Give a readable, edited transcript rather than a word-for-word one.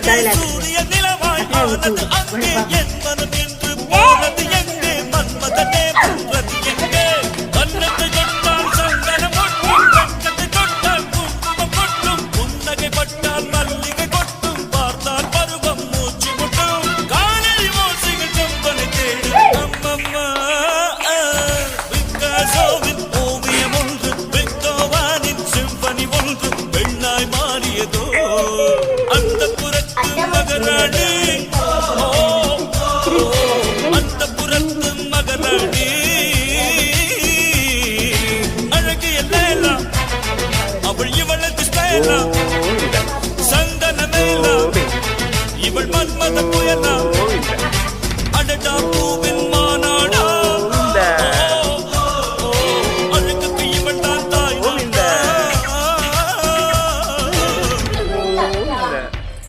சூரிய நிலவாய் ஆனது அங்கே என் மனம் என்று போனது எங்கே மன்மதனே புன்றது எங்கே கண்ணத்தை தொட்டால் சந்தனம் ஒட்டும் வெட்கத்தை தொட்டால் குங்குமம் கொட்டும் புன்னகை பட்டால் மல்லிகை கொட்டும் பார்த்தால் பருவம் மூச்சு முட்டும் காணல் ஓசைகள் கொம்பனை தேடும் அம்மம்மா பிக்காசோவின் ஓவியம் ஒன்று பெத்தோவானின் சிம்பனி ஒன்று பெண்ணாய் மாறியதோ அந்த புறத்து மகராணி அந்த புறத்து மகராணி அழகிய லேலா அவள் இவளது ஸ்டைலா சந்தன மேலா இவள் மன்மத புயலா